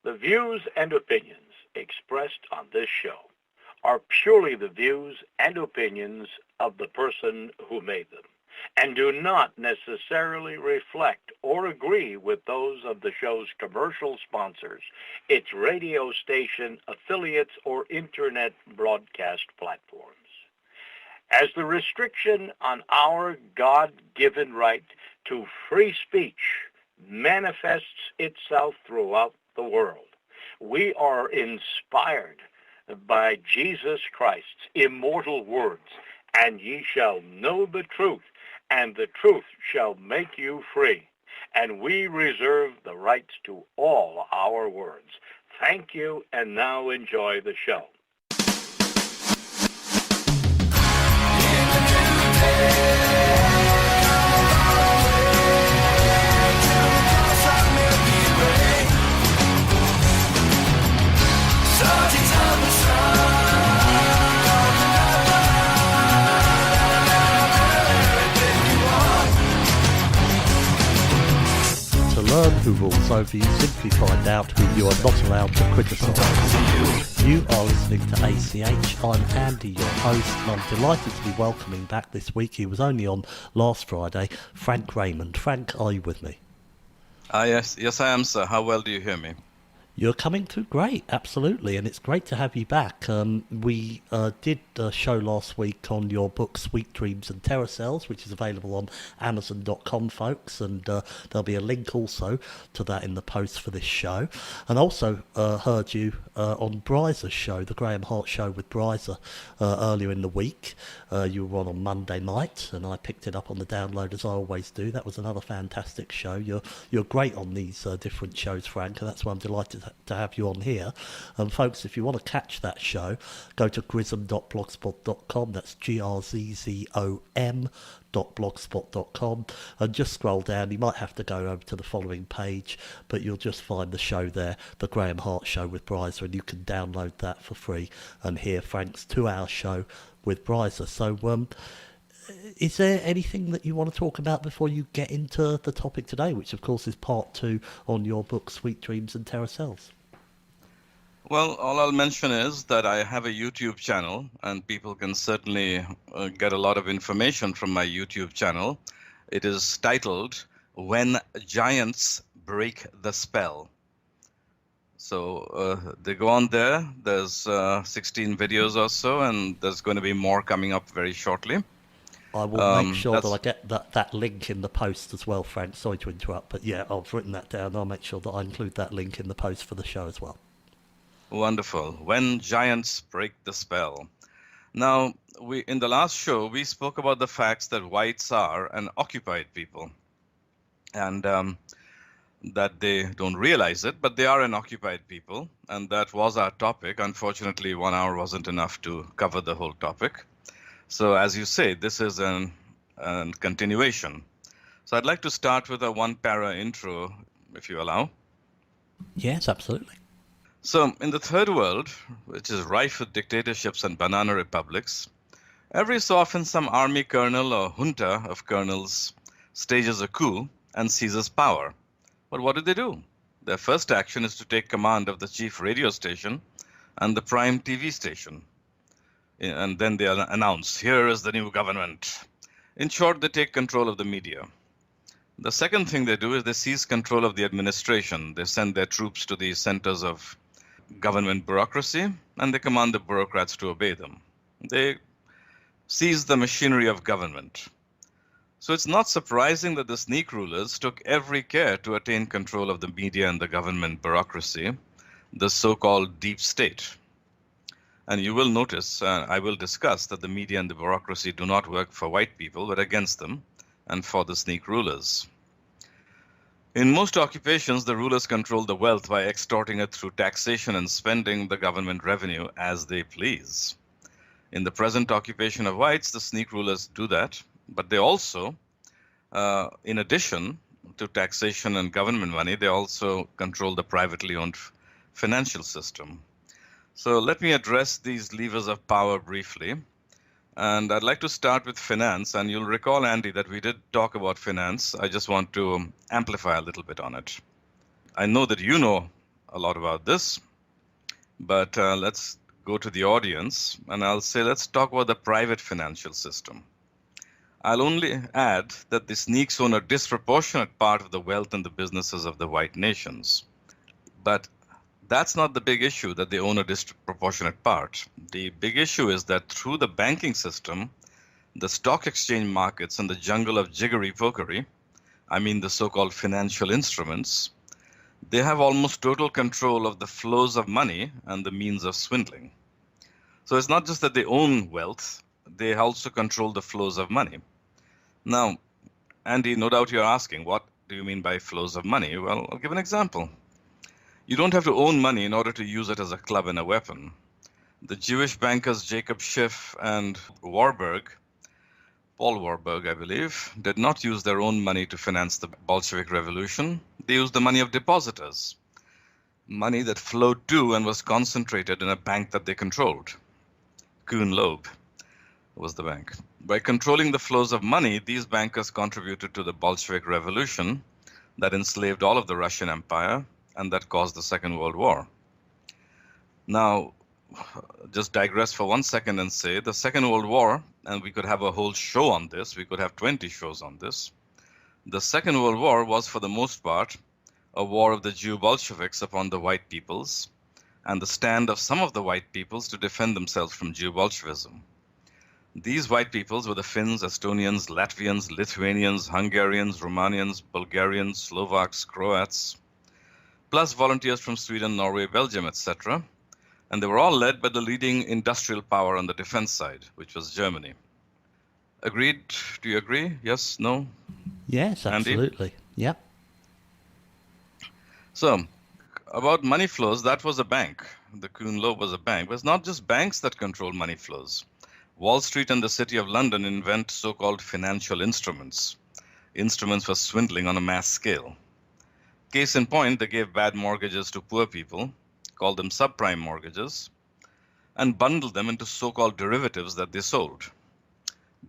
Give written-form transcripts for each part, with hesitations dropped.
The views and opinions expressed on this show are purely the views and opinions of the person who made them, and do not necessarily reflect or agree with those of the show's commercial sponsors, its radio station affiliates, or internet broadcast platforms. As the restriction on our God-given right to free speech manifests itself throughout the world, we are inspired by Jesus Christ's immortal words, "And ye shall know the truth, and the truth shall make you free." And we reserve the rights to all our words. Thank you, and now enjoy the show. Learn who rules over you, simply find out who you are not allowed to criticise. You are listening to ACH. I'm Andy, your host, and I'm delighted to be welcoming back this week. He was only on last Friday, Frank Raymond. Frank, are you with me? Yes, I am, sir. How well do you hear me? You're coming through great, absolutely, and it's great to have you back. We did a show last week on your book Sweet Dreams and Terror Cells, which is available on Amazon.com, folks, and there'll be a link also to that in the post for this show. And also heard you on Bryza's show, the Graham Hart Show with Bryza, earlier in the week. You were on Monday night, and I picked it up on the download as I always do. That was another fantastic show. You're great on these different shows, Frank, and that's why I'm delighted to have you on here. Folks, if you want to catch that show, go to grzom.blogspot.com. That's GRZZOM.blogspot.com, and just scroll down. You might have to go over to the following page, but you'll just find the show there, the Graham Hart Show with Bryza, and you can download that for free and hear Frank's 2-hour show with Bryza. So is there anything that you want to talk about before you get into the topic today, which of course is part 2 on your book Sweet Dreams and Terror Cells? Well, all I'll mention is that I have a YouTube channel, and people can certainly get a lot of information from my YouTube channel. It is titled When Giants Break the Spell. So they go on there. There's 16 videos or so, and there's going to be more coming up very shortly. I will make sure that I get that link in the post as well, Frank. Sorry to interrupt, but yeah, I've written that down. I'll make sure that I include that link in the post for the show as well. Wonderful. When Giants Break the Spell. Now, in the last show, we spoke about the facts that whites are an occupied people, and that they don't realize it, but they are an occupied people, and that was our topic. Unfortunately, 1 hour wasn't enough to cover the whole topic. So as you say, this is a continuation. So I'd like to start with a one-para intro, if you allow. Yes, absolutely. So in the third world, which is rife with dictatorships and banana republics, every so often some army colonel or junta of colonels stages a coup and seizes power. But what do? Their first action is to take command of the chief radio station and the prime TV station. And then they announce, here is the new government. In short, they take control of the media. The second thing they do is they seize control of the administration. They send their troops to the centers of government bureaucracy, and they command the bureaucrats to obey them. They seize the machinery of government. So it's not surprising that the sneak rulers took every care to attain control of the media and the government bureaucracy, the so-called deep state. And you will notice, I will discuss that the media and the bureaucracy do not work for white people, but against them and for the sneak rulers. In most occupations, the rulers control the wealth by extorting it through taxation and spending the government revenue as they please. In the present occupation of whites, the sneak rulers do that, but they also, in addition to taxation and government money, they also control the privately owned financial system. So let me address these levers of power briefly. And I'd like to start with finance. And you'll recall, Andy, that we did talk about finance. I just want to amplify a little bit on it. I know that you know a lot about this, but let's go to the audience, and I'll say let's talk about the private financial system. I'll only add that the sneaks own a disproportionate part of the wealth and the businesses of the white nations. But that's not the big issue, that they own a disproportionate part. The big issue is that through the banking system, the stock exchange markets, and the jungle of jiggery-pokery, I mean the so-called financial instruments, they have almost total control of the flows of money and the means of swindling. So it's not just that they own wealth, they also control the flows of money. Now, Andy, no doubt you're asking, what do you mean by flows of money? Well, I'll give an example. You don't have to own money in order to use it as a club and a weapon. The Jewish bankers Jacob Schiff and Paul Warburg, I believe, did not use their own money to finance the Bolshevik Revolution. They used the money of depositors, money that flowed to and was concentrated in a bank that they controlled. Kuhn Loeb was the bank. By controlling the flows of money, these bankers contributed to the Bolshevik Revolution that enslaved all of the Russian Empire and that caused the Second World War. Now, just digress for 1 second and say the Second World War, and we could have a whole show on this, we could have 20 shows on this. The Second World War was, for the most part, a war of the Jew Bolsheviks upon the white peoples, and the stand of some of the white peoples to defend themselves from Jew Bolshevism. These white peoples were the Finns, Estonians, Latvians, Lithuanians, Hungarians, Romanians, Bulgarians, Slovaks, Croats, plus volunteers from Sweden, Norway, Belgium, etc. And they were all led by the leading industrial power on the defense side, which was Germany. Agreed? Do you agree? Yes? No? Yes, absolutely. Andy? Yep. So, about money flows, that was a bank. The Kuhn Loeb was a bank. But it's not just banks that control money flows. Wall Street and the City of London invent so-called financial instruments for swindling on a mass scale. Case in point, they gave bad mortgages to poor people, called them subprime mortgages, and bundled them into so-called derivatives that they sold.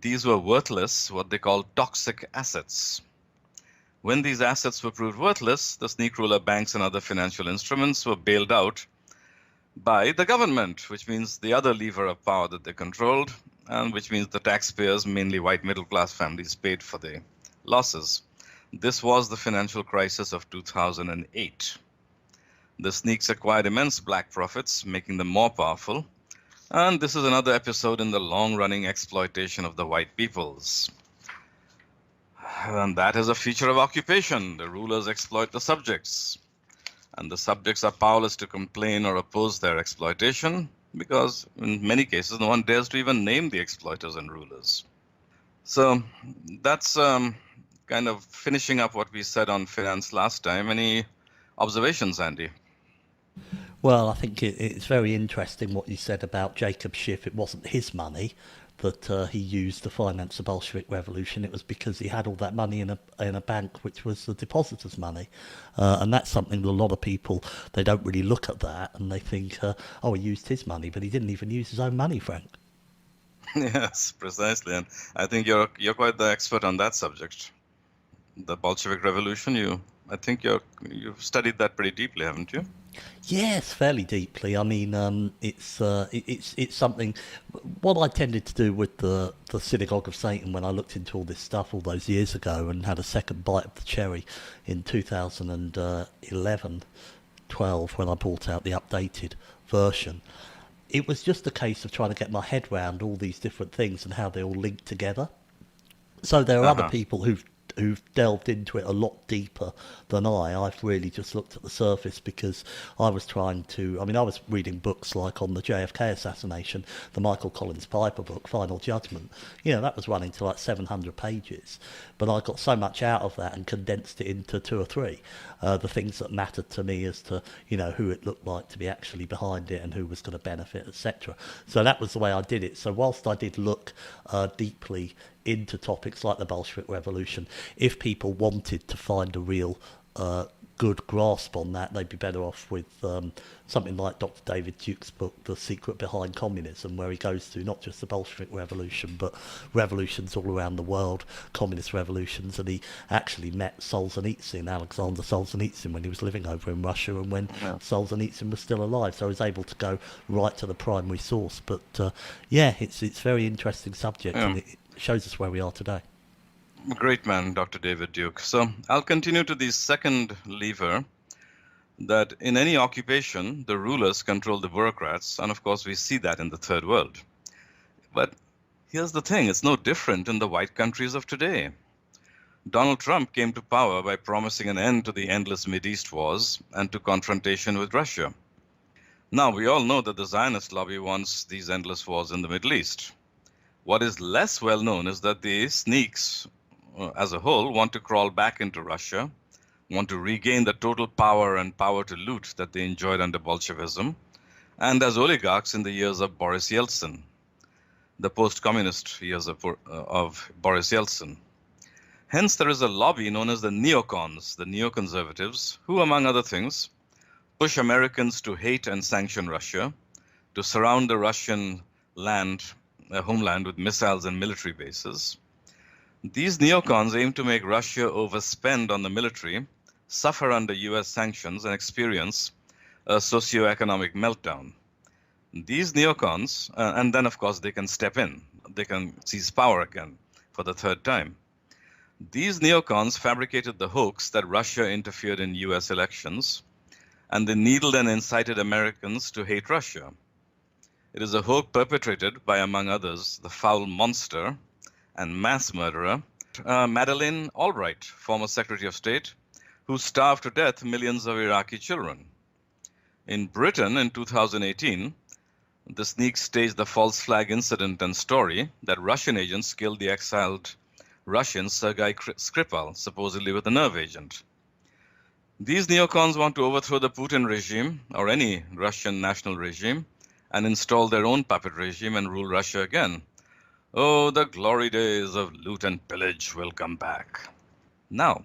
These were worthless, what they called toxic assets. When these assets were proved worthless, the sneak ruler banks and other financial instruments were bailed out by the government, which means the other lever of power that they controlled, and which means the taxpayers, mainly white middle-class families, paid for the losses. This was the financial crisis of 2008. The sneaks acquired immense black profits, making them more powerful, and this is another episode in the long-running exploitation of the white peoples. And that is a feature of occupation. The rulers exploit the subjects, and the subjects are powerless to complain or oppose their exploitation because in many cases no one dares to even name the exploiters and rulers. So that's kind of finishing up what we said on finance last time. Any observations, Andy? Well, I think it's very interesting what you said about Jacob Schiff. It wasn't his money that he used to finance the Bolshevik Revolution. It was because he had all that money in a bank, which was the depositors' money. And that's something that a lot of people, they don't really look at that, and they think, oh, he used his money, but he didn't even use his own money, Frank. Yes, precisely. And I think you're quite the expert on that subject. The Bolshevik Revolution, I think you've studied that pretty deeply, haven't you? Yes, fairly deeply. I mean, it's something. What I tended to do with the Synagogue of Satan when I looked into all this stuff all those years ago and had a second bite of the cherry in 2011, 12 when I brought out the updated version. It was just a case of trying to get my head around all these different things and how they all link together. So there are other people who've delved into it a lot deeper than I. I've really just looked at the surface because I was I was reading books like on the JFK assassination, the Michael Collins Piper book, Final Judgment. That was running to like 700 pages. But I got so much out of that and condensed it into 2 or 3. The things that mattered to me as to, who it looked like to be actually behind it and who was going to benefit, etc. So that was the way I did it. So whilst I did look deeply into topics like the Bolshevik Revolution, if people wanted to find a real good grasp on that, they'd be better off with something like Dr. David Duke's book, The Secret Behind Communism, where he goes through not just the Bolshevik Revolution, but revolutions all around the world, communist revolutions, and he actually met Solzhenitsyn, Alexander Solzhenitsyn, when he was living over in Russia and when Solzhenitsyn was still alive, so I was able to go right to the primary source. But it's a very interesting subject, and it shows us where we are today. Great man, Dr. David Duke. So I'll continue to the second lever, that in any occupation, the rulers control the bureaucrats, and of course we see that in the third world. But here's the thing, it's no different in the white countries of today. Donald Trump came to power by promising an end to the endless Mideast wars and to confrontation with Russia. Now, we all know that the Zionist lobby wants these endless wars in the Middle East. What is less well known is that the sneaks, as a whole, want to crawl back into Russia, want to regain the total power and power to loot that they enjoyed under Bolshevism, and as oligarchs in the years of Boris Yeltsin, the post-communist years of Boris Yeltsin. Hence, there is a lobby known as the neocons, the neoconservatives, who, among other things, push Americans to hate and sanction Russia, to surround the Russian homeland with missiles and military bases. These neocons aim to make Russia overspend on the military, suffer under US sanctions, and experience a socio-economic meltdown. These neocons, and then of course they can step in, they can seize power again for the third time. These neocons fabricated the hoax that Russia interfered in US elections, and they needled and incited Americans to hate Russia. It is a hoax perpetrated by, among others, the foul monster and mass murderer, Madeleine Albright, former Secretary of State, who starved to death millions of Iraqi children. In Britain in 2018, the sneaks staged the false flag incident and story that Russian agents killed the exiled Russian Sergei Skripal, supposedly with a nerve agent. These neocons want to overthrow the Putin regime, or any Russian national regime, and install their own puppet regime and rule Russia again. Oh, the glory days of loot and pillage will come back. Now,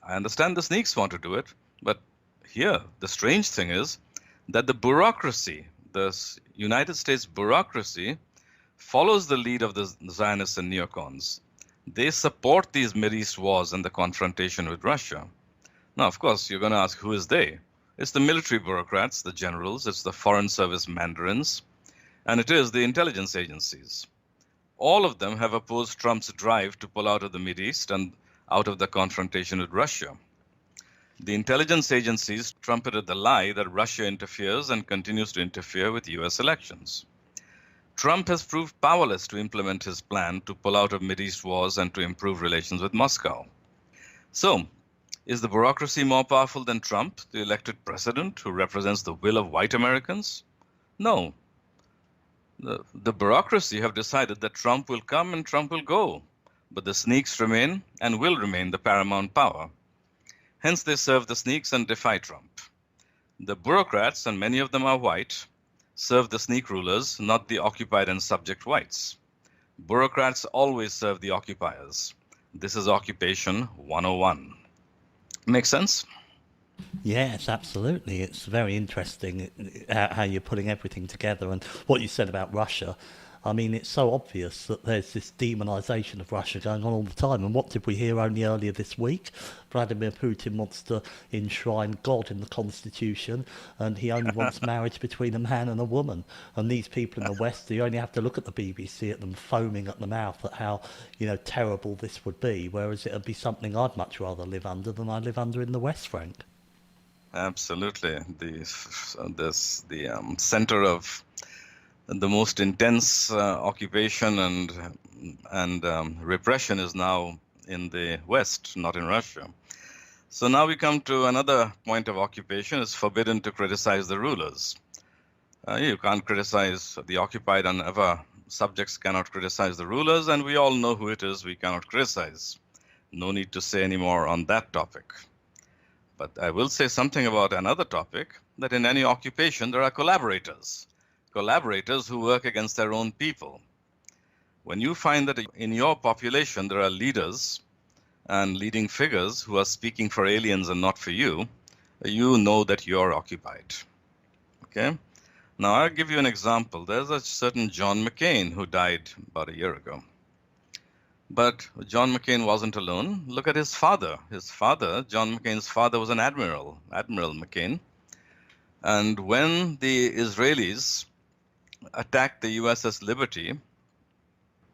I understand the sneaks want to do it, but here, the strange thing is that the bureaucracy, the United States bureaucracy, follows the lead of the Zionists and neocons. They support these Mideast wars and the confrontation with Russia. Now, of course, you're going to ask, who is they? It's the military bureaucrats, the generals, it's the foreign service mandarins, and it is the intelligence agencies. All of them have opposed Trump's drive to pull out of the Mideast and out of the confrontation with Russia. The intelligence agencies trumpeted the lie that Russia interferes and continues to interfere with US elections. Trump has proved powerless to implement his plan to pull out of Mideast wars and to improve relations with Moscow. So, is the bureaucracy more powerful than Trump, the elected president who represents the will of white Americans? No. The bureaucracy have decided that Trump will come and Trump will go, but the sneaks remain and will remain the paramount power. Hence, they serve the sneaks and defy Trump. The bureaucrats, and many of them are white, serve the sneak rulers, not the occupied and subject whites. Bureaucrats always serve the occupiers. This is Occupation 101. Make sense? Yes, absolutely. It's very interesting how you're putting everything together. And what you said about Russia, I mean, it's so obvious that there's this demonization of Russia going on all the time. And what did we hear only earlier this week? Vladimir Putin wants to enshrine God in the constitution, and he only wants marriage between a man and a woman. And these people in the West, you only have to look at the BBC at them foaming at the mouth at how, terrible this would be, whereas it would be something I'd much rather live under than I live under in the West, Frank. Absolutely. The center of the most intense occupation and repression is now in the West, not in Russia. So now we come to another point of occupation. It's forbidden to criticize the rulers. You can't criticize the occupied, and ever subjects cannot criticize the rulers, and we all know who it is we cannot criticize. No need to say any more on that topic. But I will say something about another topic, that in any occupation there are collaborators. Collaborators who work against their own people. When you find that in your population there are leaders and leading figures who are speaking for aliens and not for you, you know that you're occupied. Okay? Now, I'll give you an example. There's a certain John McCain who died about a year ago. But John McCain wasn't alone. Look at his father. His father, John McCain's father, was an admiral, Admiral McCain. And when the Israelis attacked the USS Liberty,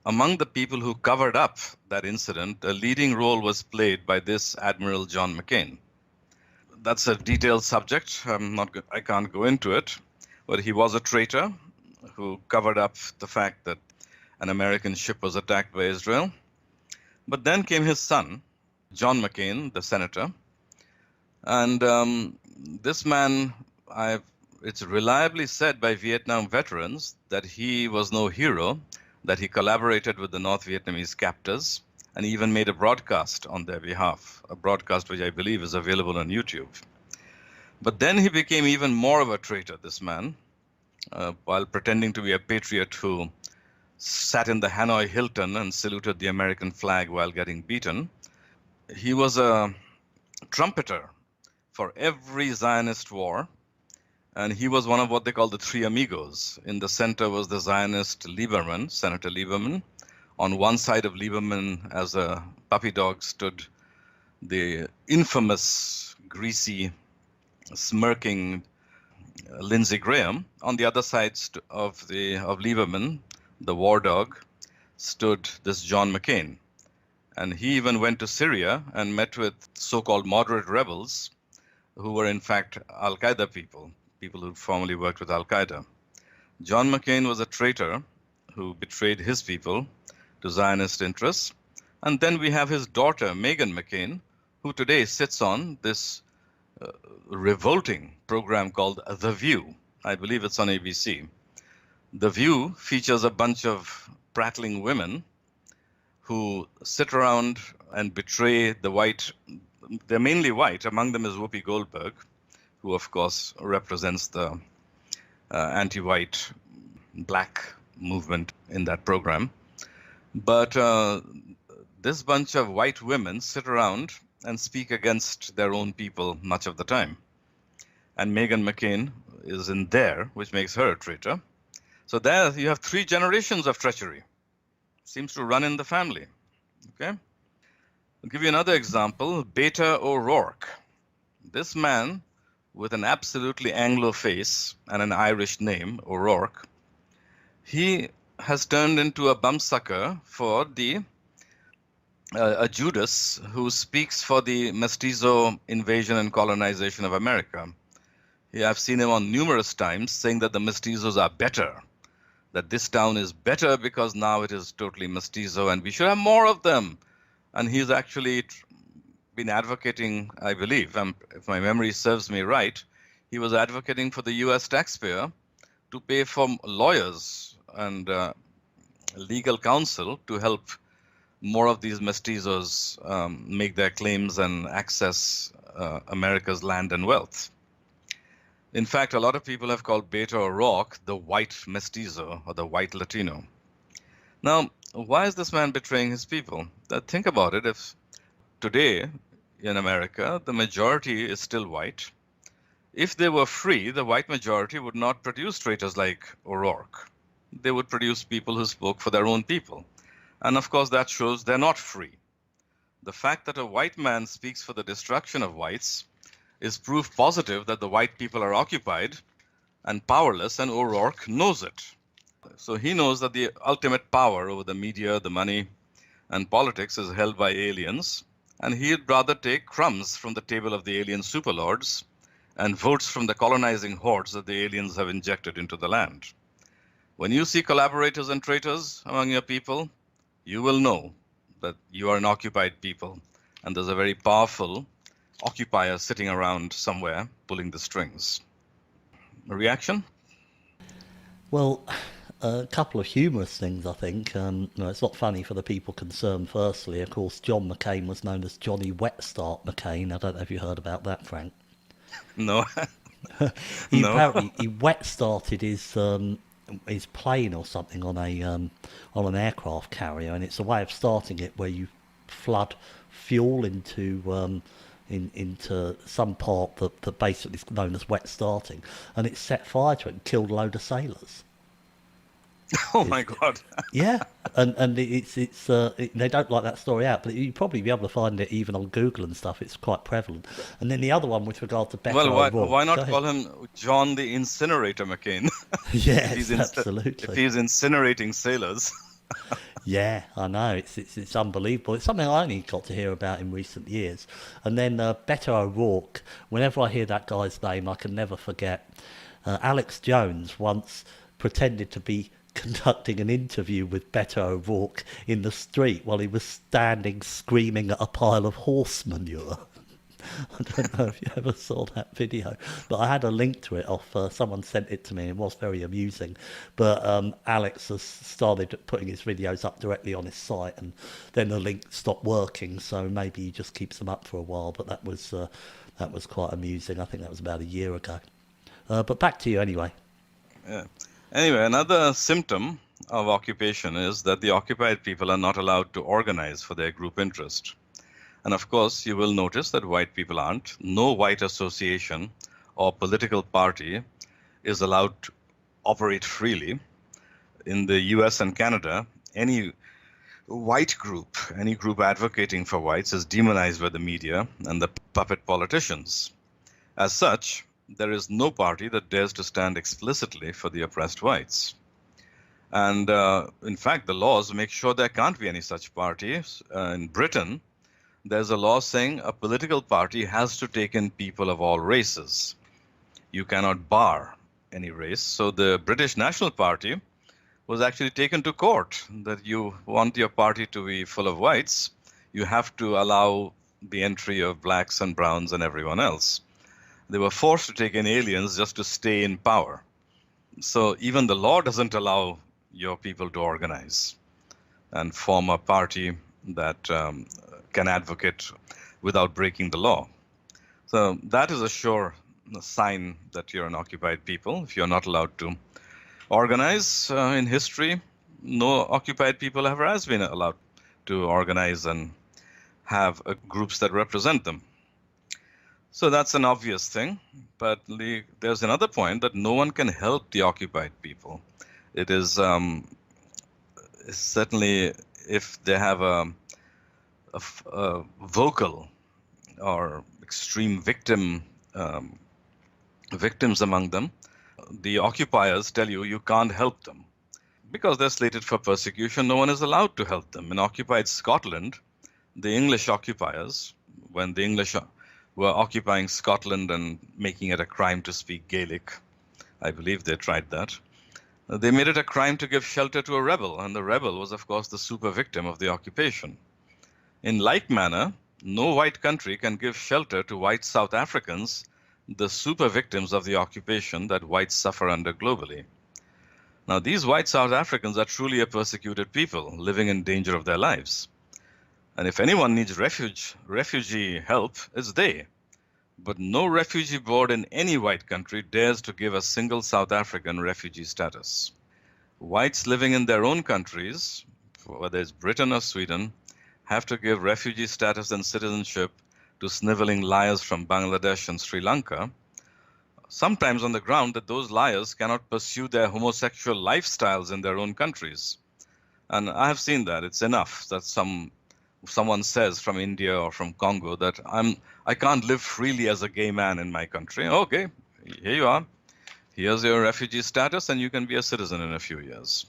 among the people who covered up that incident, a leading role was played by this Admiral John McCain. That's a detailed subject. I can't go into it, but he was a traitor who covered up the fact that an American ship was attacked by Israel. But then came his son, John McCain, the senator, and this man, it's reliably said by Vietnam veterans that he was no hero, that he collaborated with the North Vietnamese captors, and he even made a broadcast on their behalf, a broadcast which I believe is available on YouTube. But then he became even more of a traitor, this man, while pretending to be a patriot who sat in the Hanoi Hilton and saluted the American flag while getting beaten. He was a trumpeter for every Zionist war, and he was one of what they call the three amigos. In the center was the Zionist Lieberman, Senator Lieberman. On one side of Lieberman, as a puppy dog, stood the infamous, greasy, smirking Lindsey Graham. On the other side of Lieberman, the war dog, stood this John McCain. And he even went to Syria and met with so-called moderate rebels who were in fact Al-Qaeda people who formerly worked with Al-Qaeda. John McCain was a traitor who betrayed his people to Zionist interests. And then we have his daughter, Meghan McCain, who today sits on this revolting program called The View. I believe it's on ABC. The View features a bunch of prattling women who sit around and betray the white. They're mainly white. Among them is Whoopi Goldberg, who of course represents the anti-white black movement in that program. But this bunch of white women sit around and speak against their own people much of the time. And Meghan McCain is in there, which makes her a traitor. So there you have 3 generations of treachery. Seems to run in the family. Okay? I'll give you another example, Beta O'Rourke. This man with an absolutely Anglo face and an Irish name, O'Rourke, he has turned into a bumsucker for a Judas who speaks for the mestizo invasion and colonization of America. I've seen him on numerous times saying that the mestizos are better, that this town is better because now it is totally mestizo and we should have more of them. And he's actually been advocating, I believe, if my memory serves me right, he was advocating for the US taxpayer to pay for lawyers and legal counsel to help more of these mestizos make their claims and access America's land and wealth. In fact, a lot of people have called Beto O'Rourke the white mestizo or the white Latino. Now, why is this man betraying his people? Think about it. If today in America, the majority is still white, if they were free, the white majority would not produce traitors like O'Rourke. They would produce people who spoke for their own people. And of course, that shows they're not free. The fact that a white man speaks for the destruction of whites is proof positive that the white people are occupied and powerless, and O'Rourke knows it. So he knows that the ultimate power over the media, the money, and politics is held by aliens, and he'd rather take crumbs from the table of the alien superlords and votes from the colonizing hordes that the aliens have injected into the land. When you see collaborators and traitors among your people, you will know that you are an occupied people, and there's a very powerful occupier sitting around somewhere pulling the strings. A reaction? Well, a couple of humorous things, I think. It's not funny for the people concerned, firstly. Of course, John McCain was known as Johnny Wet Start McCain. I don't know if you heard about that, Frank. No. Apparently he wet started his plane or something on an aircraft carrier, and it's a way of starting it where you flood fuel into into some part that basically is known as wet starting, and it set fire to it and killed a load of sailors. Oh my God. Yeah, and they don't like that story out, but you'd probably be able to find it even on Google and stuff. It's quite prevalent. And then the other one with regard to Beto Well, why O'Rourke. not Go ahead. call him John the Incinerator McCain? Yes, If absolutely. he's incinerating sailors. Yeah, I know. It's unbelievable. It's something I only got to hear about in recent years. And then Beto O'Rourke, whenever I hear that guy's name, I can never forget. Alex Jones once pretended to be conducting an interview with Beto O'Rourke in the street while he was standing screaming at a pile of horse manure. I don't know if you ever saw that video, but I had a link to it off. Someone sent it to me. It was very amusing. But Alex has started putting his videos up directly on his site, and then the link stopped working. So maybe he just keeps them up for a while. But that was quite amusing. I think that was about a year ago. But back to you anyway. Yeah. Anyway, another symptom of occupation is that the occupied people are not allowed to organize for their group interest. And of course, you will notice that white people aren't. No white association or political party is allowed to operate freely. In the US and Canada, any white group, any group advocating for whites is demonized by the media and the puppet politicians. As such, there is no party that dares to stand explicitly for the oppressed whites. And in fact, the laws make sure there can't be any such parties. In Britain, there's a law saying a political party has to take in people of all races. You cannot bar any race. So the British National Party was actually taken to court that you want your party to be full of whites, you have to allow the entry of blacks and browns and everyone else. They were forced to take in aliens just to stay in power. So even the law doesn't allow your people to organize and form a party that can advocate without breaking the law. So that is a sure sign that you're an occupied people. If you're not allowed to organize in history, no occupied people ever has been allowed to organize and have groups that represent them. So that's an obvious thing, but there's another point that no one can help the occupied people. It is certainly if they have a vocal or extreme victims among them, the occupiers tell you can't help them. Because they're slated for persecution, no one is allowed to help them. In occupied Scotland, the English occupiers, when the English were occupying Scotland and making it a crime to speak Gaelic, I believe they tried that, they made it a crime to give shelter to a rebel, and the rebel was, of course, the super victim of the occupation. In like manner, no white country can give shelter to white South Africans, the super victims of the occupation that whites suffer under globally. Now, these white South Africans are truly a persecuted people living in danger of their lives. And if anyone needs refugee help, it's they. But no refugee board in any white country dares to give a single South African refugee status. Whites living in their own countries, whether it's Britain or Sweden, have to give refugee status and citizenship to sniveling liars from Bangladesh and Sri Lanka, sometimes on the ground that those liars cannot pursue their homosexual lifestyles in their own countries. And I have seen that. It's enough that someone says from India or from Congo that I can't live freely as a gay man in my country. Okay, here you are. Here's your refugee status and you can be a citizen in a few years.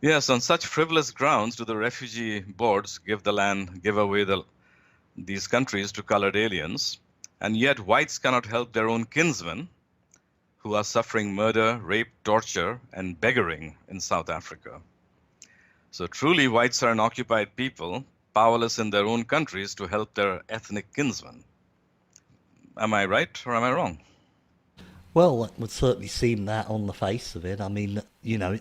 Yes, on such frivolous grounds do the refugee boards give away these countries to colored aliens, and yet whites cannot help their own kinsmen who are suffering murder, rape, torture, and beggaring in South Africa. So truly whites are an occupied people, powerless in their own countries to help their ethnic kinsmen. Am I right or am I wrong? Well, it would certainly seem that on the face of it. I mean, you know,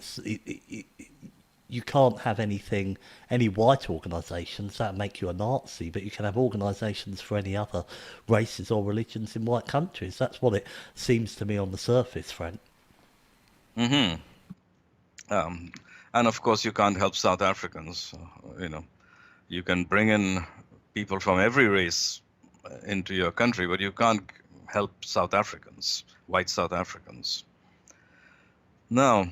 you can't have any white organisations that make you a Nazi, but you can have organisations for any other races or religions in white countries. That's what it seems to me on the surface, Frank. Mm-hmm. And of course, you can't help South Africans. You can bring in people from every race into your country, but you can't help South Africans, white South Africans. Now,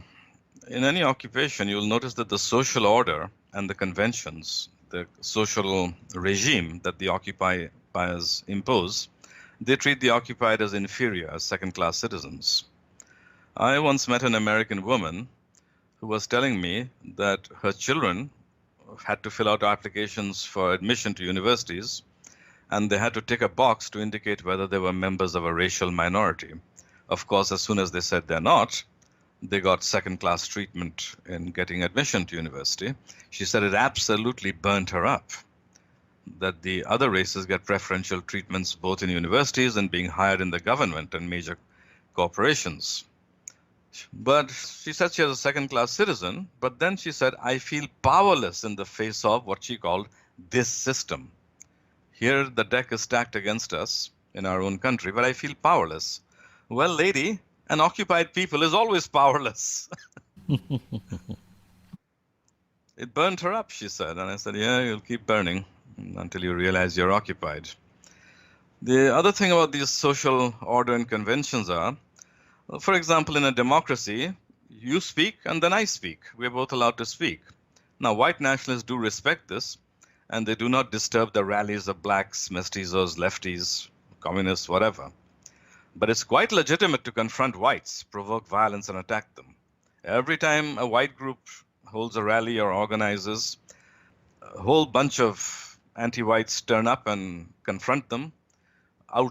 in any occupation, you'll notice that the social order and the conventions, the social regime that the occupiers impose, they treat the occupied as inferior, as second-class citizens. I once met an American woman who was telling me that her children had to fill out applications for admission to universities, and they had to tick a box to indicate whether they were members of a racial minority. Of course, as soon as they said they're not, they got second-class treatment in getting admission to university. She said it absolutely burnt her up, that the other races get preferential treatments both in universities and being hired in the government and major corporations. But she said she was a second-class citizen, but then she said, I feel powerless in the face of what she called this system. Here the deck is stacked against us in our own country, but I feel powerless. Well, lady, an occupied people is always powerless. It burned her up, she said. And I said, yeah, you'll keep burning until you realize you're occupied. The other thing about these social order and conventions are, for example, in a democracy, you speak and then I speak. We're both allowed to speak. Now, white nationalists do respect this, and they do not disturb the rallies of blacks, mestizos, lefties, communists, whatever. But it's quite legitimate to confront whites, provoke violence, and attack them. Every time a white group holds a rally or organizes, a whole bunch of anti-whites turn up and confront them,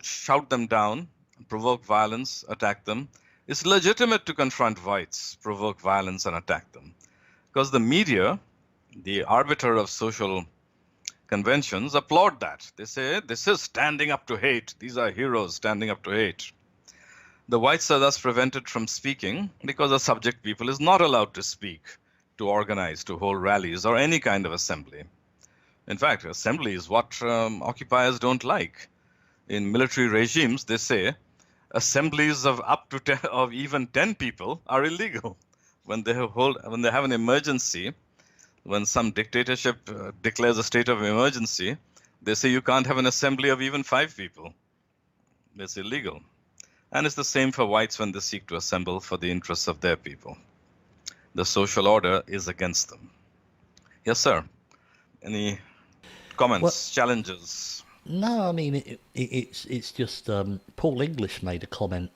shout them down, provoke violence, attack them. It's legitimate to confront whites, provoke violence, and attack them. Because the media, the arbiter of social conventions, applaud that. They say, this is standing up to hate. These are heroes standing up to hate. The whites are thus prevented from speaking because the subject people is not allowed to speak, to organize, to hold rallies, or any kind of assembly. In fact, assembly is what occupiers don't like. In military regimes, they say assemblies of up to 10, of even 10 people are illegal. When they have an emergency, when some dictatorship declares a state of emergency, they say you can't have an assembly of even 5 people. It's illegal. And it's the same for whites when they seek to assemble for the interests of their people. The social order is against them. Yes, sir. Any comments, challenges? No, I mean, it's just Paul English made a comment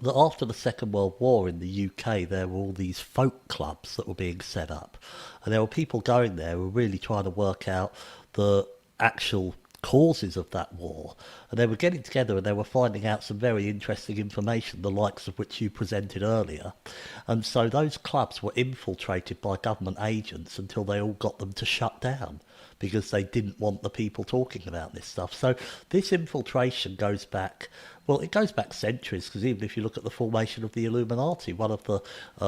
that after the Second World War in the UK, there were all these folk clubs that were being set up. And there were people going there who were really trying to work out the actual causes of that war. And they were getting together and they were finding out some very interesting information, the likes of which you presented earlier. And so those clubs were infiltrated by government agents until they all got them to shut down, because they didn't want the people talking about this stuff. So this infiltration goes back, well, it goes back centuries, because even if you look at the formation of the Illuminati, one of the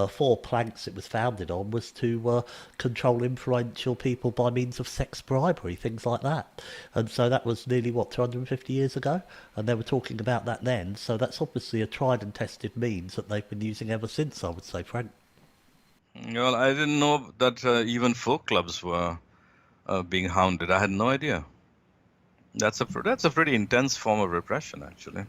4 planks it was founded on was to control influential people by means of sex bribery, things like that. And so that was nearly, 250 years ago? And they were talking about that then. So that's obviously a tried and tested means that they've been using ever since, I would say, Frank. Well, I didn't know that even folk clubs were being hounded. I had no idea. That's a pretty intense form of repression, actually.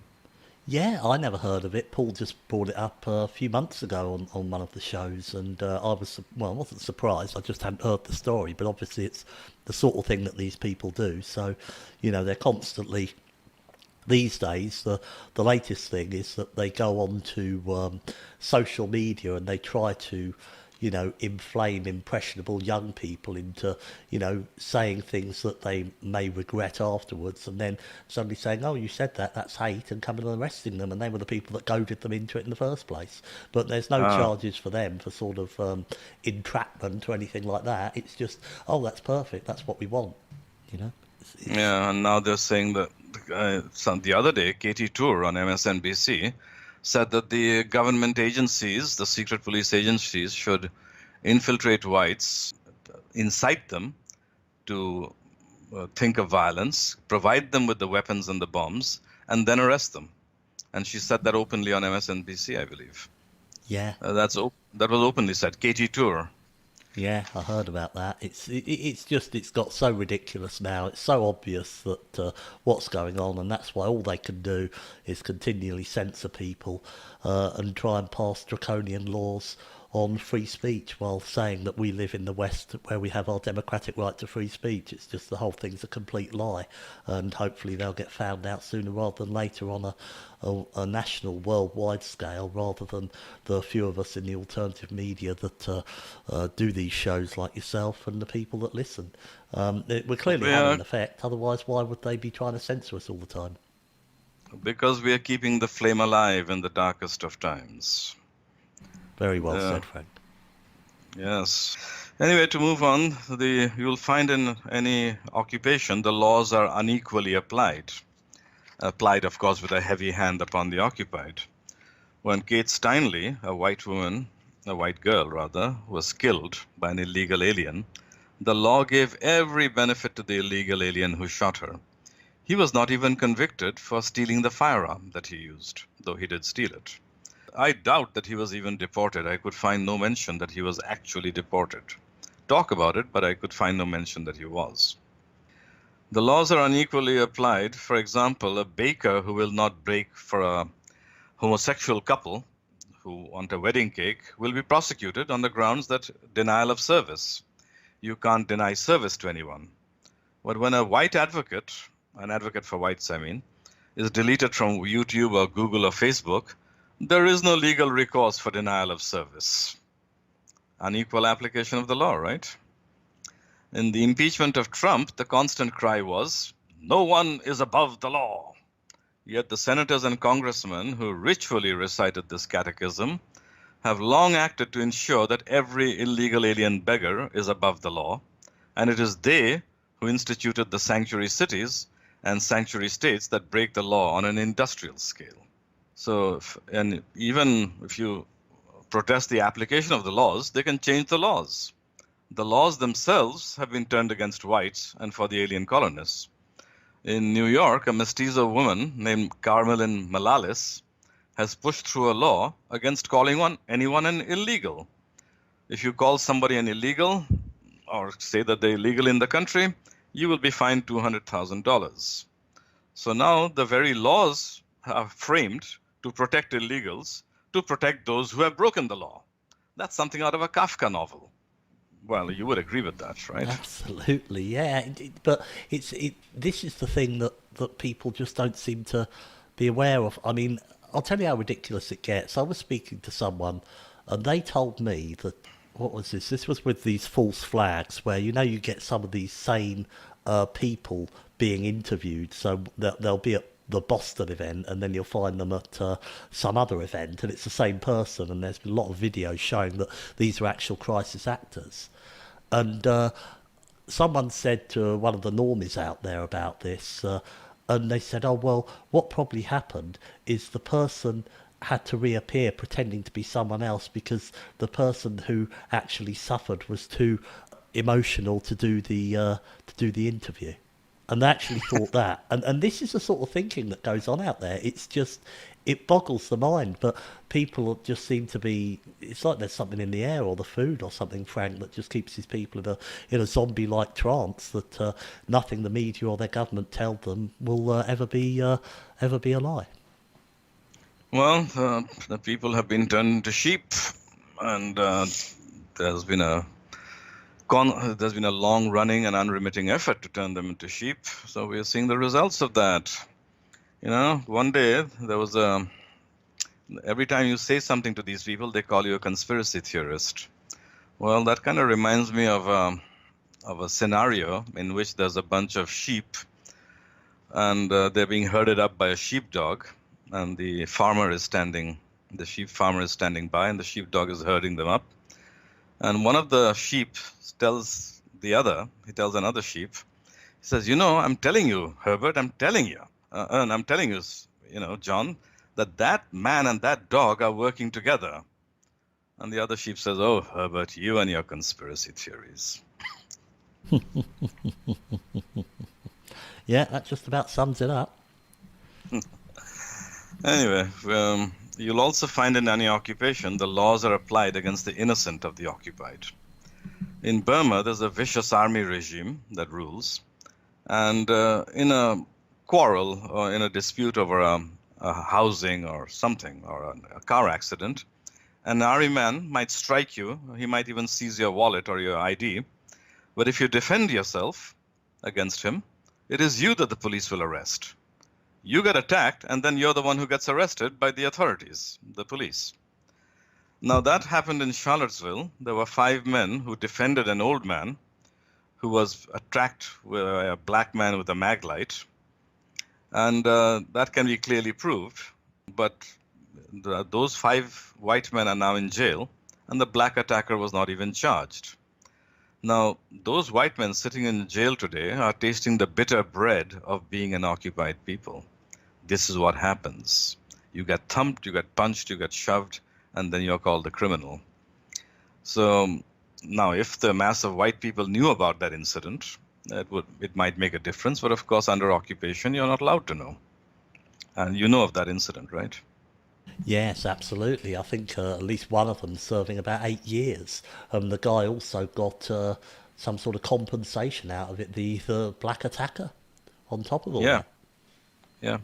Yeah, I never heard of it. Paul just brought it up a few months ago on one of the shows, and I wasn't surprised. I just hadn't heard the story, but obviously it's the sort of thing that these people do. So, they're constantly, these days, the latest thing is that they go on to social media and they try to inflame impressionable young people into, saying things that they may regret afterwards, and then suddenly saying, oh, you said that's hate, and coming and arresting them, and they were the people that goaded them into it in the first place. But there's no charges for them for sort of entrapment or anything like that. It's just, oh, that's perfect, that's what we want, Yeah, and now they're saying that the other day, Katie Tour on MSNBC said that the government agencies, the secret police agencies, should infiltrate whites, incite them to think of violence, provide them with the weapons and the bombs, and then arrest them. And she said that openly on MSNBC, I believe. Yeah. That was openly said. Katie Tour. Yeah, I heard about that. It's got so ridiculous now. It's so obvious that what's going on, and that's why all they can do is continually censor people and try and pass draconian laws on free speech while saying that we live in the West where we have our democratic right to free speech. It's just the whole thing's a complete lie, and hopefully they'll get found out sooner rather than later on a national, worldwide scale, rather than the few of us in the alternative media that do these shows like yourself and the people that listen. We're clearly having an effect, otherwise why would they be trying to censor us all the time? Because we are keeping the flame alive in the darkest of times. Very well said, Frank. Yes. Anyway, to move on, you'll find in any occupation the laws are unequally applied. Applied, of course, with a heavy hand upon the occupied. When Kate Steinle, a white girl rather, was killed by an illegal alien, the law gave every benefit to the illegal alien who shot her. He was not even convicted for stealing the firearm that he used, though he did steal it. I doubt that he was even deported. I could find no mention that he was actually deported. Talk about it, but I could find no mention that he was. The laws are unequally applied. For example, a baker who will not bake for a homosexual couple who want a wedding cake will be prosecuted on the grounds that denial of service. You can't deny service to anyone. But when a white advocate, an advocate for whites, I mean, is deleted from YouTube or Google or Facebook, there is no legal recourse for denial of service. Unequal application of the law, right? In the impeachment of Trump, the constant cry was, "No one is above the law." Yet the senators and congressmen who ritually recited this catechism have long acted to ensure that every illegal alien beggar is above the law, and it is they who instituted the sanctuary cities and sanctuary states that break the law on an industrial scale. So, and even if you protest the application of the laws, they can change the laws. The laws themselves have been turned against whites and for the alien colonists. In New York, a mestizo woman named Carmelyn Malalis has pushed through a law against calling anyone an illegal. If you call somebody an illegal or say that they're illegal in the country, you will be fined $200,000. So now the very laws are framed to protect illegals, to protect those who have broken the law. That's something out of a Kafka novel. Well, you would agree with that, right? Absolutely, yeah. But this is the thing that people just don't seem to be aware of. I mean, I'll tell you how ridiculous it gets. I was speaking to someone, and they told me that, what was this? This was with these false flags, where you get some of these sane people being interviewed. So they'll be at the Boston event, and then you'll find them at some other event, and it's the same person. And there's been a lot of videos showing that these are actual crisis actors. And someone said to one of the normies out there about this, and they said, "Oh well, what probably happened is the person had to reappear pretending to be someone else because the person who actually suffered was too emotional to do the interview." And they actually thought that. And this is the sort of thinking that goes on out there. It's just, it boggles the mind. But people just seem to be, it's like there's something in the air or the food or something, Frank, that just keeps these people in a zombie-like trance that nothing the media or their government tell them will ever be a lie. Well, the people have been turned into sheep, and there's been a long-running and unremitting effort to turn them into sheep. So we are seeing the results of that. One day there was every time you say something to these people, they call you a conspiracy theorist. Well, that kind of reminds me of a scenario in which there's a bunch of sheep, and they're being herded up by a sheepdog, and the sheep farmer is standing by, and the sheepdog is herding them up. And one of the sheep tells another sheep, he says, "I'm telling you, Herbert, I'm telling you, and I'm telling you, John, that man and that dog are working together." And the other sheep says, "Oh, Herbert, you and your conspiracy theories." Yeah, that just about sums it up. Anyway, you'll also find in any occupation the laws are applied against the innocent of the occupied. In Burma, there's a vicious army regime that rules. And in a quarrel or in a dispute over a housing or something, or a car accident, an army man might strike you. He might even seize your wallet or your ID. But if you defend yourself against him, it is you that the police will arrest. You get attacked, and then you're the one who gets arrested by the authorities, the police. Now, that happened in Charlottesville. There were 5 men who defended an old man who was attacked with a black man with a mag light. And that can be clearly proved. But those 5 white men are now in jail, and the black attacker was not even charged. Now, those white men sitting in jail today are tasting the bitter bread of being an occupied people. This is what happens. You get thumped, you get punched, you get shoved, and then you're called the criminal. So now, if the mass of white people knew about that incident, it might make a difference. But of course, under occupation, you're not allowed to know. And you know of that incident, right? Yes, absolutely. I think at least one of them serving about 8 years. The guy also got some sort of compensation out of it, the black attacker, on top of all that. Yeah.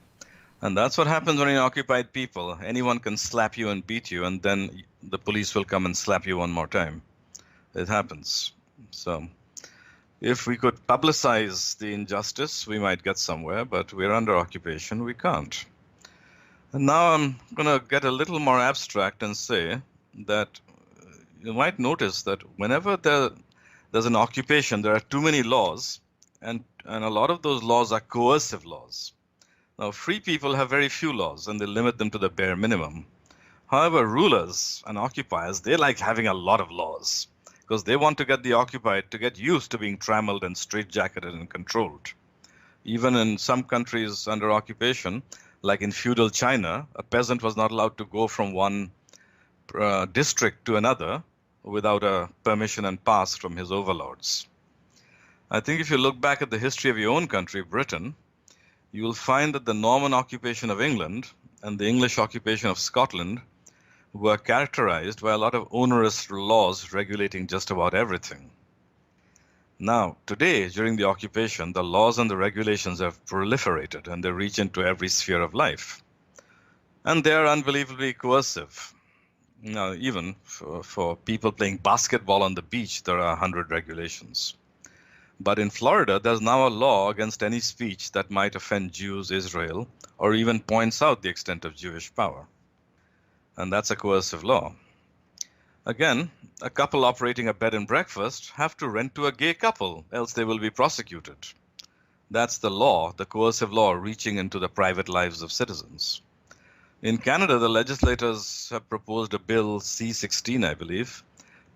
And that's what happens when you're occupied people. Anyone can slap you and beat you, and then the police will come and slap you one more time. It happens. So if we could publicize the injustice, we might get somewhere, but we're under occupation, we can't. And now I'm going to get a little more abstract and say that you might notice that whenever there's an occupation, there are too many laws, and a lot of those laws are coercive laws. Now, free people have very few laws, and they limit them to the bare minimum. However, rulers and occupiers, they like having a lot of laws, because they want to get the occupied to get used to being trammeled and straitjacketed and controlled. Even in some countries under occupation, like in feudal China, a peasant was not allowed to go from one district to another without a permission and pass from his overlords. I think if you look back at the history of your own country, Britain, you will find that the Norman occupation of England and the English occupation of Scotland were characterized by a lot of onerous laws regulating just about everything. Now, today, during the occupation, the laws and the regulations have proliferated, and they reach into every sphere of life. And they are unbelievably coercive. Now, even for people playing basketball on the beach, there are 100 regulations. But in Florida, there's now a law against any speech that might offend Jews, Israel, or even points out the extent of Jewish power. And that's a coercive law. Again, a couple operating a bed and breakfast have to rent to a gay couple, else they will be prosecuted. That's the law, the coercive law reaching into the private lives of citizens. In Canada, the legislators have proposed a bill C-16, I believe,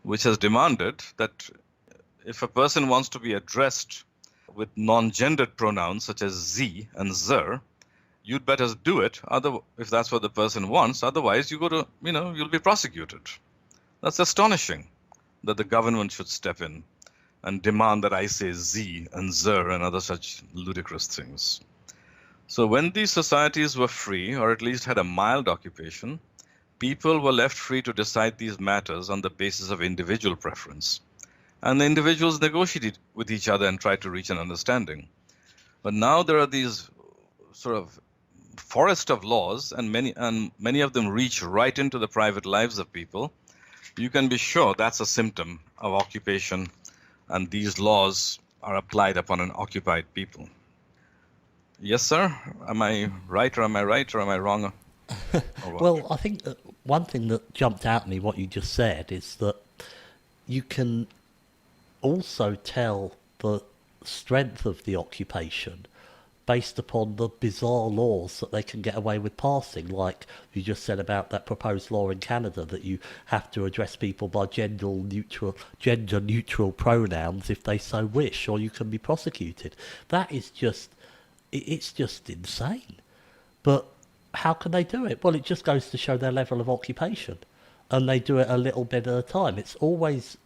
which has demanded that if a person wants to be addressed with non-gendered pronouns such as Z and Zer, you'd better do it if that's what the person wants. Otherwise, you'll be prosecuted. That's astonishing that the government should step in and demand that I say Z and Zer and other such ludicrous things. So when these societies were free, or at least had a mild occupation, people were left free to decide these matters on the basis of individual preference. And the individuals negotiated with each other and tried to reach an understanding. But now there are these sort of forest of laws, and many of them reach right into the private lives of people. You can be sure that's a symptom of occupation, and these laws are applied upon an occupied people. Yes, sir? Am I right, or am I wrong? Well, I think that one thing that jumped out at me, what you just said, is that you can also tell the strength of the occupation based upon the bizarre laws that they can get away with passing, like you just said about that proposed law in Canada that you have to address people by gender neutral pronouns if they so wish, or you can be prosecuted. That is it's just insane. But how can they do it? Well, it just goes to show their level of occupation. and they do it a little bit at a time. It's always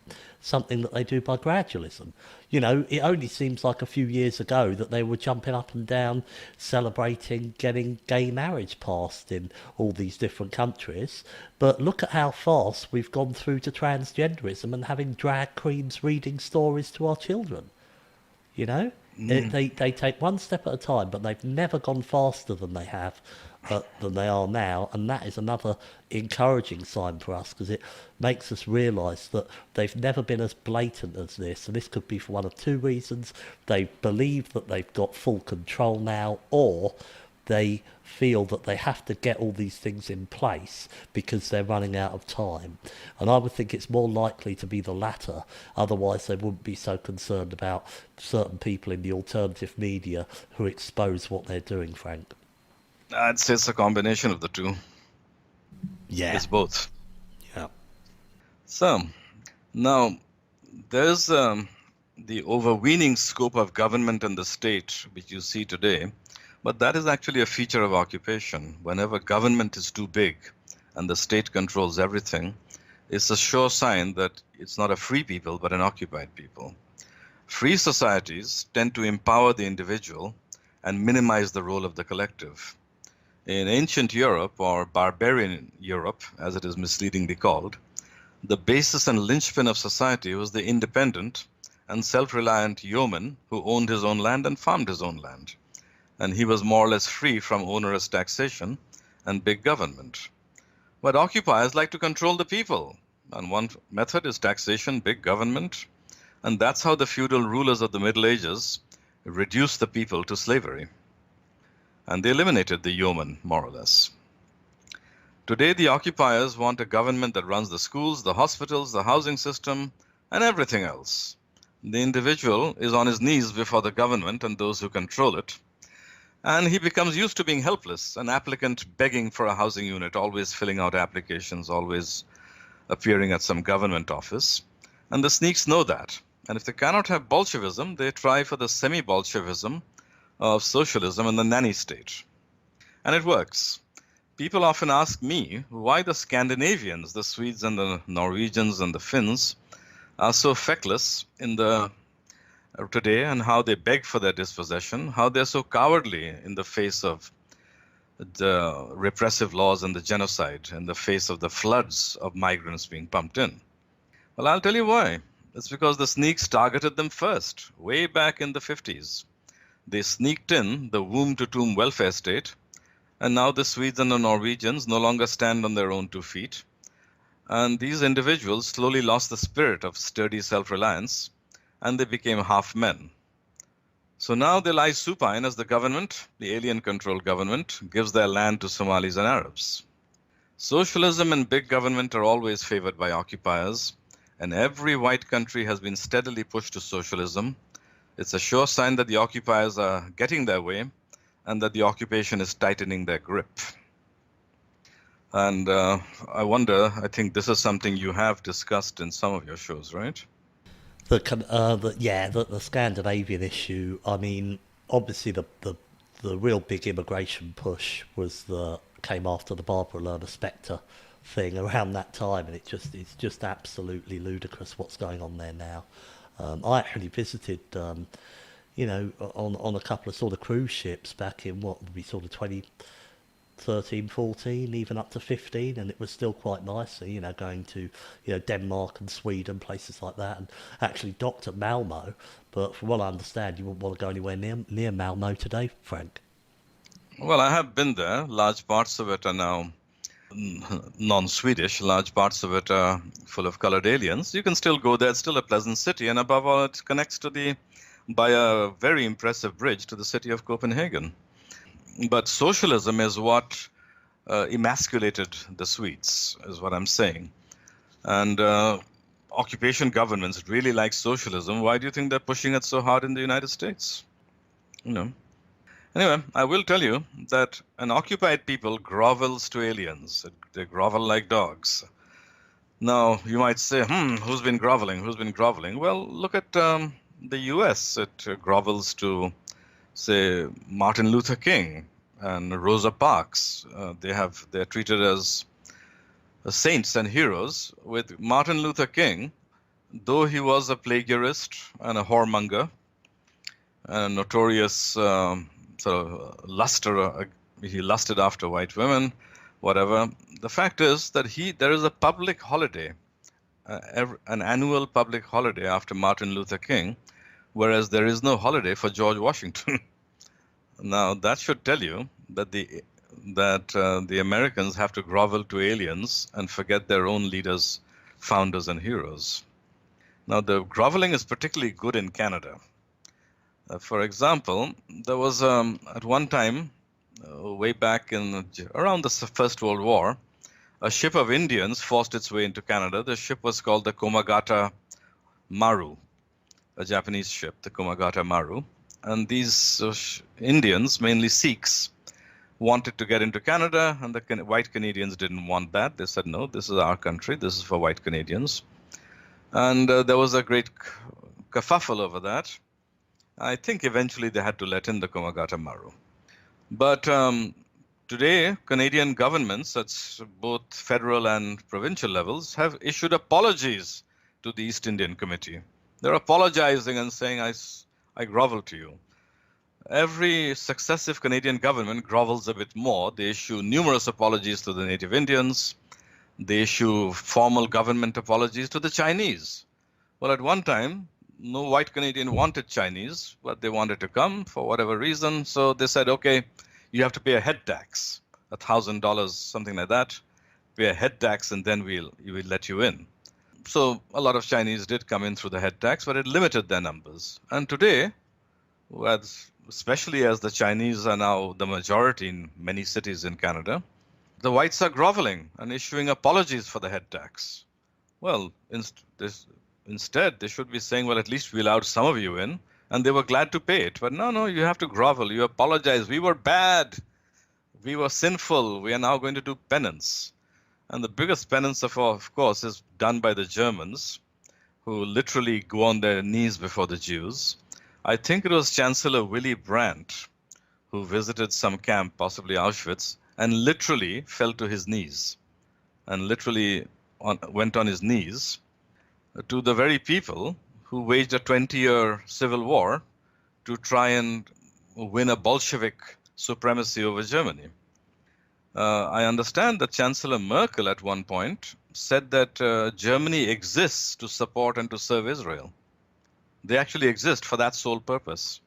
something that they do by gradualism. You know, it only seems like a few years ago that they were jumping up and down celebrating getting gay marriage passed in all these different countries. But look at how fast we've gone through to transgenderism and having drag queens reading stories to our children. You know, they take one step at a time, but they've never gone faster than they have, than they are now, and that is another encouraging sign for us, because it makes us realise that they've never been as blatant as this, and this could be for one of two reasons. They believe that they've got full control now, or they feel that they have to get all these things in place because they're running out of time. And I would think it's more likely to be the latter, otherwise they wouldn't be so concerned about certain people in the alternative media who expose what they're doing, Frank. I'd say it's a combination of the two. Yeah. It's both. Yeah. So, now, there's the overweening scope of government and the state, which you see today, but that is actually a feature of occupation. Whenever government is too big and the state controls everything, it's a sure sign that it's not a free people, but an occupied people. Free societies tend to empower the individual and minimize the role of the collective. In ancient Europe, or barbarian Europe, as it is misleadingly called, the basis and linchpin of society was the independent and self-reliant yeoman who owned his own land and farmed his own land. And he was more or less free from onerous taxation and big government. But occupiers like to control the people, and one method is taxation, big government, and that's how the feudal rulers of the Middle Ages reduced the people to slavery. And they eliminated the yeoman, more or less. Today, the occupiers want a government that runs the schools, the hospitals, the housing system, and everything else. The individual is on his knees before the government and those who control it, and he becomes used to being helpless, an applicant begging for a housing unit, always filling out applications, always appearing at some government office. And the sneaks know that. And if they cannot have Bolshevism, they try for the semi-Bolshevism of socialism and the nanny state. And it works. People often ask me why the Scandinavians, the Swedes and the Norwegians and the Finns, are so feckless in the today, and how they beg for their dispossession, how they're so cowardly in the face of the repressive laws and the genocide, in the face of the floods of migrants being pumped in. Well, I'll tell you why. It's because the sneaks targeted them first, way back in the 50s. They sneaked in the womb-to-tomb welfare state, and now the Swedes and the Norwegians no longer stand on their own 2 feet. And these individuals slowly lost the spirit of sturdy self-reliance, and they became half men. So now they lie supine as the government, the alien-controlled government, gives their land to Somalis and Arabs. Socialism and big government are always favored by occupiers, and every white country has been steadily pushed to socialism. It's a sure sign that the occupiers are getting their way and that the occupation is tightening their grip. And I think this is something you have discussed in some of your shows, right? The Scandinavian issue. I mean, obviously the real big immigration push came after the Barbara Lerner Spectre thing around that time, and it's just absolutely ludicrous what's going on there now. I actually visited, on a couple of sort of cruise ships back in what would be sort of 2013, 14, even up to 15, and it was still quite nice. So, going to Denmark and Sweden, places like that, and actually docked at Malmo. But from what I understand, you wouldn't want to go anywhere near Malmo today, Frank. Well, I have been there. Large parts of it are now non-Swedish. Large parts of it are full of colored aliens. You can still go there. It's still a pleasant city, and above all, it connects by a very impressive bridge to the city of Copenhagen. But socialism is what emasculated the Swedes, is what I'm saying. And occupation governments really like socialism. Why do you think they're pushing it so hard in the United States? Anyway, I will tell you that an occupied people grovels to aliens. They grovel like dogs. Now, you might say, who's been groveling? Who's been groveling? Well, look at the US. It grovels to, say, Martin Luther King and Rosa Parks. They're treated as saints and heroes. With Martin Luther King, though he was a plagiarist and a whoremonger, and a notorious sort of luster, he lusted after white women, whatever. The fact is that there is a public holiday, an annual public holiday after Martin Luther King, whereas there is no holiday for George Washington. Now that should tell you that the Americans have to grovel to aliens and forget their own leaders, founders, and heroes. Now the groveling is particularly good in Canada. For example, there was at one time, way back around the First World War, a ship of Indians forced its way into Canada. The ship was called the Komagata Maru, a Japanese ship, the Komagata Maru. And these Indians, mainly Sikhs, wanted to get into Canada, and the white Canadians didn't want that. They said, no, this is our country, this is for white Canadians. And there was a great kerfuffle over that. I think eventually they had to let in the Komagata Maru. But today, Canadian governments at both federal and provincial levels have issued apologies to the East Indian Committee. They're apologizing and saying, I grovel to you. Every successive Canadian government grovels a bit more. They issue numerous apologies to the Native Indians. They issue formal government apologies to the Chinese. Well, at one time, no white Canadian wanted Chinese, but they wanted to come for whatever reason. So they said, okay, you have to pay a head tax, $1,000, something like that. Pay a head tax, and then we'll let you in. So a lot of Chinese did come in through the head tax, but it limited their numbers. And today, especially as the Chinese are now the majority in many cities in Canada, the whites are groveling and issuing apologies for the head tax. Well, instead, they should be saying, well, at least we allowed some of you in, and they were glad to pay it. But no, you have to grovel. You apologize. We were bad. We were sinful. We are now going to do penance. And the biggest penance, of course, is done by the Germans, who literally go on their knees before the Jews. I think it was Chancellor Willy Brandt who visited some camp, possibly Auschwitz, and literally fell to his knees and literally went on his knees to the very people who waged a 20-year civil war to try and win a Bolshevik supremacy over Germany. I understand that Chancellor Merkel at one point said that Germany exists to support and to serve Israel. They actually exist for that sole purpose.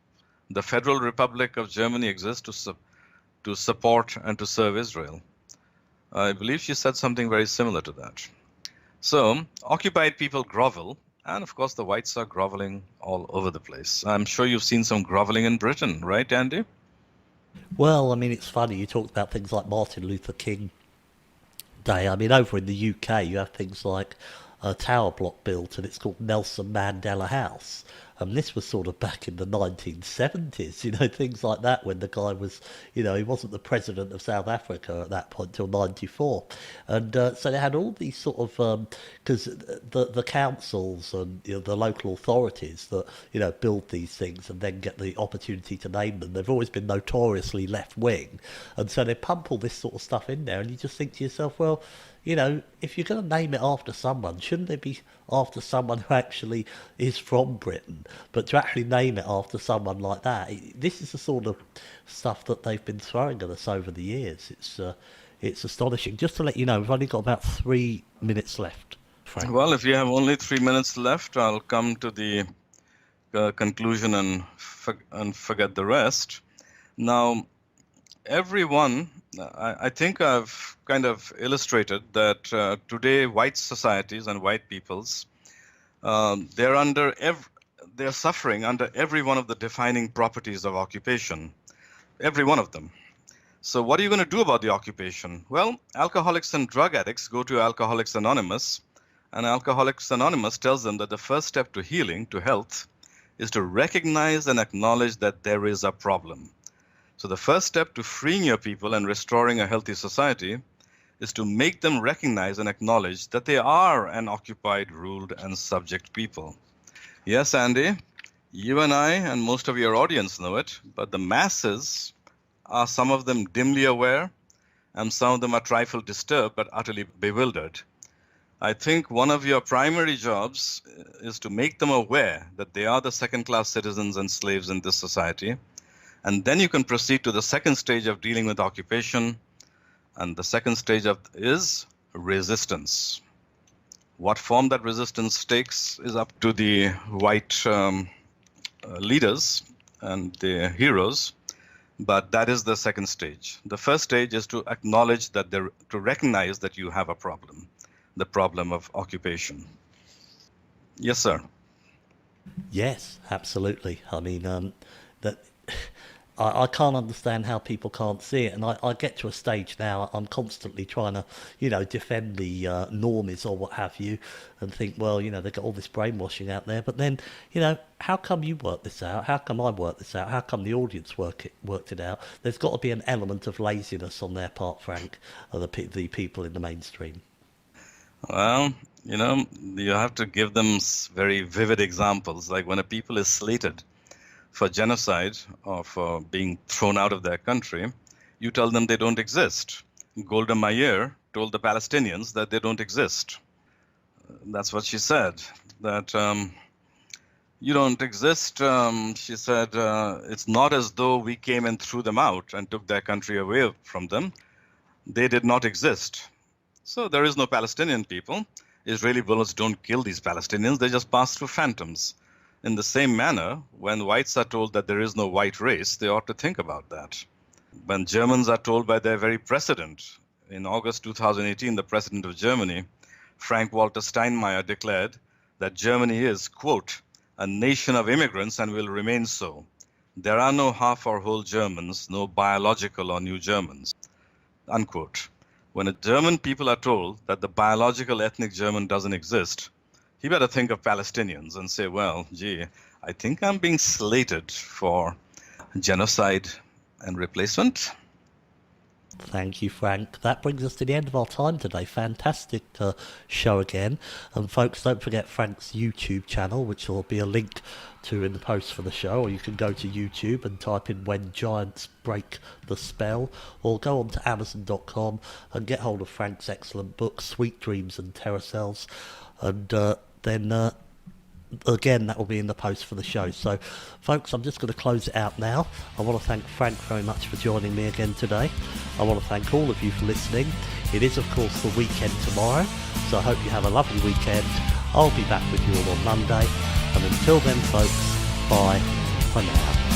The Federal Republic of Germany exists to support and to serve Israel. I believe she said something very similar to that. So, occupied people grovel, and of course the whites are groveling all over the place. I'm sure you've seen some groveling in Britain, right, Andy? Well, I mean, it's funny, you talk about things like Martin Luther King Day. I mean, over in the UK, you have things like a tower block built, and it's called Nelson Mandela House. And this was sort of back in the 1970s, things like that, when the guy was, he wasn't the president of South Africa at that point till 94. And so they had all these sort of, because the councils and the local authorities that, build these things and then get the opportunity to name them, they've always been notoriously left-wing. And so they pump all this sort of stuff in there, and you just think to yourself, well, if you're going to name it after someone, shouldn't it be after someone who actually is from Britain? But to actually name it after someone like that, this is the sort of stuff that they've been throwing at us over the years. It's astonishing. Just to let you know, we've only got about 3 minutes left, Frank. Well, if you have only 3 minutes left, I'll come to the conclusion and forget the rest. Now, everyone, I think I've kind of illustrated that today white societies and white peoples, they're suffering under every one of the defining properties of occupation, every one of them. So what are you going to do about the occupation? Well, alcoholics and drug addicts go to Alcoholics Anonymous, and Alcoholics Anonymous tells them that the first step to healing, to health, is to recognize and acknowledge that there is a problem. So the first step to freeing your people and restoring a healthy society is to make them recognize and acknowledge that they are an occupied, ruled, and subject people. Yes, Andy, you and I and most of your audience know it, but the masses are some of them dimly aware, and some of them are trifle disturbed but utterly bewildered. I think one of your primary jobs is to make them aware that they are the second-class citizens and slaves in this society. And then you can proceed to the second stage of dealing with occupation. And the second stage is resistance. What form that resistance takes is up to the white leaders and the heroes. But that is the second stage. The first stage is to acknowledge that to recognize that you have a problem. The problem of occupation. Yes, sir. Yes, absolutely. I mean, that I can't understand how people can't see it, and I get to a stage now. I'm constantly trying to, defend the normies or what have you, and think, well, they've got all this brainwashing out there. But then, how come you work this out? How come I work this out? How come the audience worked it out? There's got to be an element of laziness on their part, Frank, of the people in the mainstream. Well, you have to give them very vivid examples. Like when a people is slated for genocide or for being thrown out of their country, you tell them they don't exist. Golda Meir told the Palestinians that they don't exist. That's what she said, that you don't exist. She said, it's not as though we came and threw them out and took their country away from them. They did not exist. So there is no Palestinian people. Israeli bullets don't kill these Palestinians. They just pass through phantoms. In the same manner, when whites are told that there is no white race, they ought to think about that. When Germans are told by their very president, in August 2018, the president of Germany, Frank Walter Steinmeier, declared that Germany is, quote, a nation of immigrants and will remain so. There are no half or whole Germans, no biological or new Germans, unquote. When a German people are told that the biological ethnic German doesn't exist, he better think of Palestinians and say, well, gee, I think I'm being slated for genocide and replacement. Thank you, Frank. That brings us to the end of our time today. Fantastic show again. And folks, don't forget Frank's YouTube channel, which will be a link to in the post for the show, or you can go to YouTube and type in When Giants Break the Spell, or go on to Amazon.com and get hold of Frank's excellent book, Sweet Dreams and Terror Cells. And then again, that will be in the post for the show. So, folks, I'm just going to close it out now. I want to thank Frank very much for joining me again today. I want to thank all of you for listening. It is, of course, the weekend tomorrow, so I hope you have a lovely weekend. I'll be back with you all on Monday. And until then, folks, bye for now.